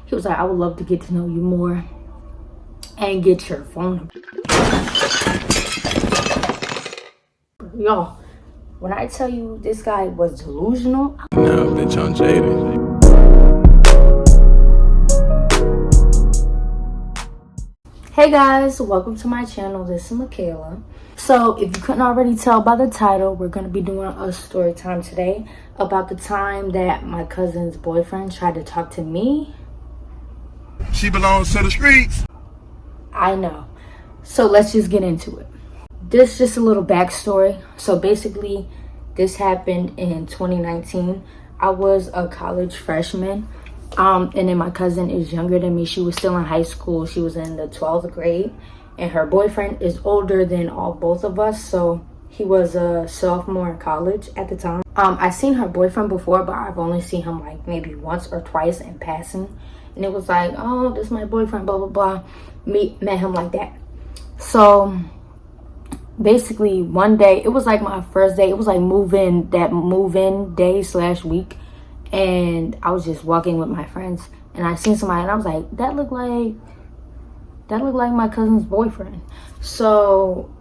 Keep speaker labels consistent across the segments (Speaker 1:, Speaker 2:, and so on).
Speaker 1: He was like, I would love to get to know you more and get your phone number. Y'all, when I tell you this guy was delusional.
Speaker 2: No, bitch, I'm jaded.
Speaker 1: Hey guys, welcome to my channel. This is Michaela. So if you couldn't already tell by the title, we're going to be doing a story time today about the time that my cousin's boyfriend tried to talk to me.
Speaker 2: She belongs to the streets.
Speaker 1: I know. So let's just get into it. This is just a little backstory. So basically, this happened in 2019. I was a college freshman. And then my cousin is younger than me. She was still in high school. She was in the 12th grade. And her boyfriend is older than both of us. So he was a sophomore in college at the time. I seen her boyfriend before, but I've only seen him like maybe once or twice in passing. And it was like, oh, this is my boyfriend, blah, blah, blah. Met him like that. So basically one day, it was like my first day. It was like move-in day / week. And I was just walking with my friends, and I seen somebody, and I was like, that looked like my cousin's boyfriend. So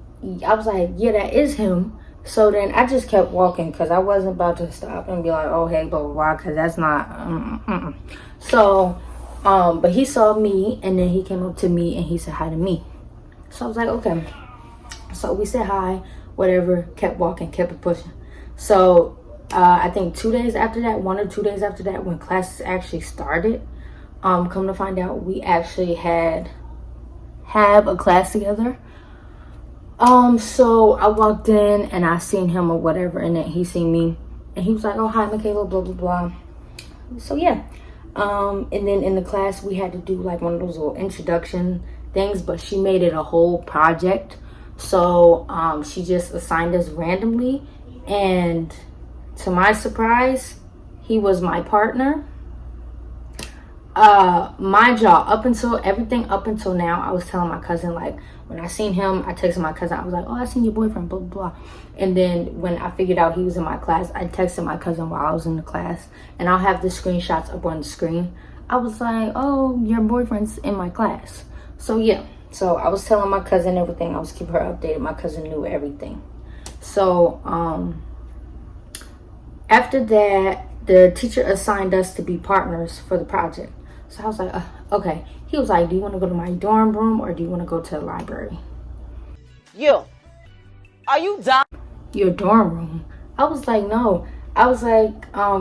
Speaker 1: I was like, yeah, that is him. So then I just kept walking because I wasn't about to stop and be like, oh, hey, blah, blah, blah, because that's not, So, but he saw me, and then he came up to me, and he said hi to me. So I was like, okay. So we said hi, whatever, kept walking, kept it pushing. So I think 2 days after that, 1 or 2 days after that, when classes actually started, come to find out, we actually have a class together. So I walked in and I seen him or whatever, and then he seen me, and he was like, oh, hi, Michaela, blah, blah, blah. So yeah. And then in the class, we had to do like one of those little introduction things, but she made it a whole project. So she just assigned us randomly, and to my surprise, he was my partner. Mind y'all, up until now, I was telling my cousin, like, when I seen him, I texted my cousin. I was like, oh, I seen your boyfriend, blah, blah, blah. And then when I figured out he was in my class, I texted my cousin while I was in the class. And I'll have the screenshots up on the screen. I was like, oh, your boyfriend's in my class. So, yeah. So, I was telling my cousin everything. I was keeping her updated. My cousin knew everything. So, after that, the teacher assigned us to be partners for the project. So I was like, okay. He was like, do you want to go to my dorm room or do you want to go to the library?
Speaker 3: Yo, are you done?
Speaker 1: Your dorm room? I was like, no. I was like,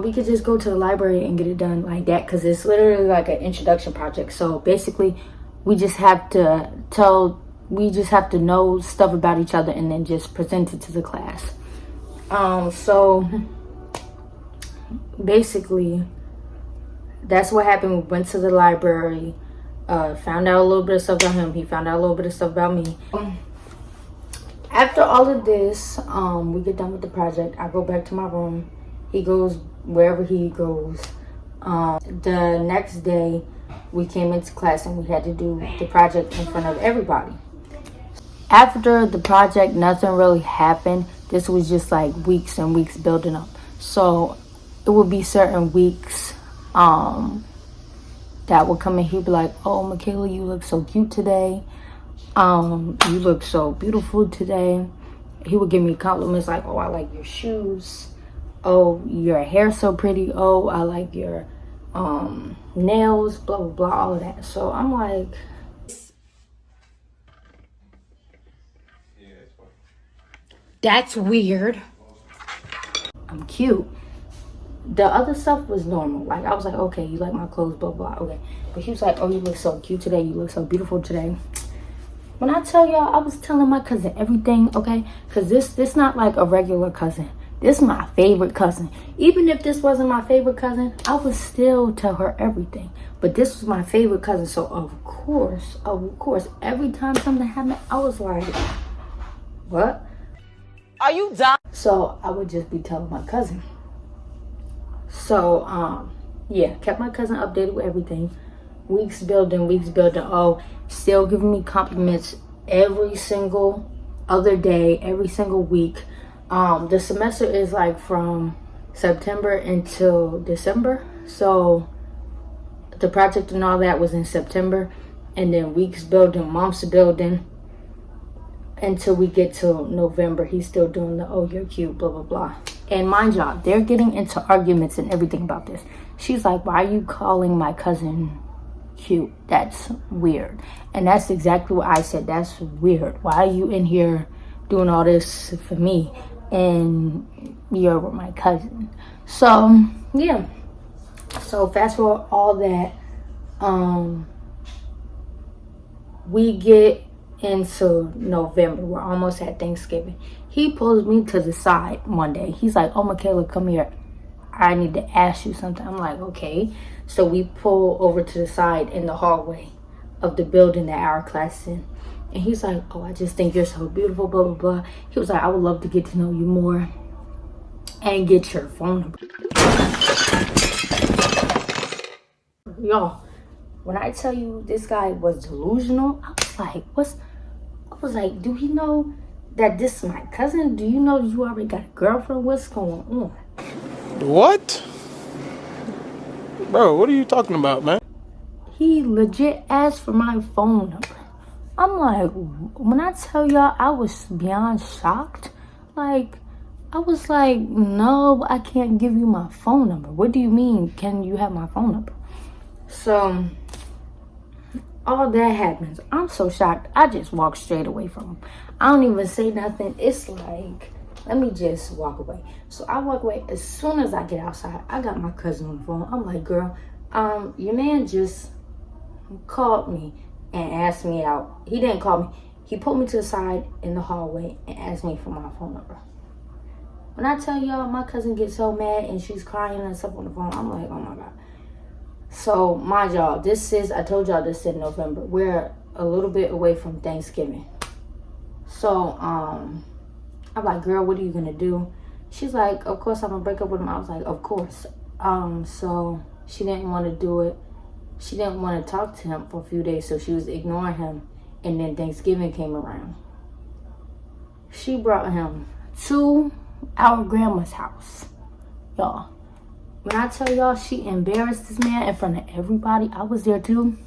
Speaker 1: we could just go to the library and get it done like that, because it's literally like an introduction project. So basically, we just have to know stuff about each other and then just present it to the class. So basically, that's what happened. We went to the library, found out a little bit of stuff about him. He found out a little bit of stuff about me. After all of this, we get done with the project. I go back to my room. He goes wherever he goes. The next day, we came into class and we had to do the project in front of everybody. After the project, nothing really happened. This was just like weeks and weeks building up. So it would be certain weeks that would come in. He'd be like, oh, Michaela, you look so cute today. You look so beautiful today. He would give me compliments like, oh, I like your shoes. Oh, your hair's so pretty. Oh, I like your nails, blah, blah, blah, all of that. So I'm like, that's weird. I'm cute. The other stuff was normal. Like, I was like, okay, you like my clothes, blah, blah, okay. But he was like, oh, you look so cute today. You look so beautiful today. When I tell y'all, I was telling my cousin everything, okay? Because this not like a regular cousin. This is my favorite cousin. Even if this wasn't my favorite cousin, I would still tell her everything. But this was my favorite cousin. So, of course, every time something happened, I was like, what?
Speaker 3: Are you done?
Speaker 1: So, I would just be telling my cousin. So, yeah, kept my cousin updated with everything. Weeks building. Oh, still giving me compliments every single other day, every single week. The semester is like from September until December. So the project and all that was in September, and then weeks building, months building, until we get to November. He's still doing the, oh, you're cute, blah, blah, blah. And mind y'all, they're getting into arguments and everything about this. She's like, why are you calling my cousin cute? That's weird. And that's exactly what I said. That's weird. Why are you in here doing all this for me and you're with my cousin? So yeah, so fast forward all that, we get into November. We're almost at Thanksgiving. He pulls me to the side one day. He's like, oh, Michaela, come here, I need to ask you something. I'm like, okay. So we pull over to the side in the hallway of the building that our class is in. And he's like, oh, I just think you're so beautiful, blah, blah, blah. He was like, I would love to get to know you more and get your phone number. Y'all, when I tell you this guy was delusional, I was like, do he know that this is my cousin? Do you know that you already got a girlfriend? What's going on?
Speaker 4: What? Bro, what are you talking about, man?
Speaker 1: He legit asked for my phone number. I'm like, when I tell y'all, I was beyond shocked. Like, I was like, no, I can't give you my phone number. What do you mean, can you have my phone number? So, all that happens. I'm so shocked. I just walk straight away from him. I don't even say nothing. It's like, let me just walk away. So I walk away. As soon as I get outside, I got my cousin on the phone. I'm like, girl, your man just called me and asked me out. He didn't call me. He pulled me to the side in the hallway and asked me for my phone number. When I tell y'all, my cousin gets so mad and she's crying and stuff on the phone, I'm like, oh my God. So, mind y'all, I told y'all this in November. We're a little bit away from Thanksgiving. So, I'm like, girl, what are you going to do? She's like, of course I'm going to break up with him. I was like, of course. So, she didn't want to do it. She didn't want to talk to him for a few days, so she was ignoring him. And then Thanksgiving came around. She brought him to our grandma's house. Y'all. When I tell y'all, she embarrassed this man in front of everybody. I was there too.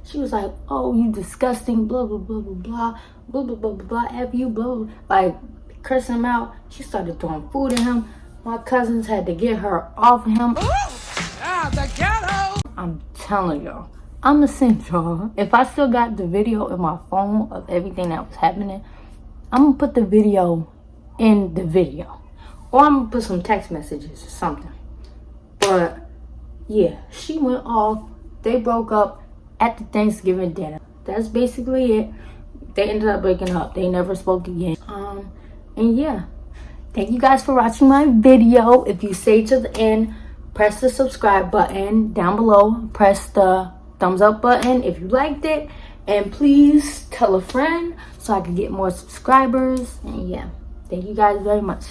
Speaker 1: She was like, oh, you disgusting, blah, blah, blah, blah, blah, blah, blah, blah, blah, F you, blah, blah, like, cursing him out. She started throwing food at him. My cousins had to get her off of him.
Speaker 3: The ghetto!
Speaker 1: I'm telling y'all, I'm gonna send y'all. If I still got the video in my phone of everything that was happening, I'm gonna put the video in the video. Or I'm gonna put some text messages or something. But yeah, she went off. They broke up at the Thanksgiving dinner. That's basically it. They ended up breaking up. They never spoke again. And yeah, thank you guys for watching my video. If you stay to the end, press the subscribe button down below. Press the thumbs up button if you liked it. And please tell a friend so I can get more subscribers. And yeah, thank you guys very much.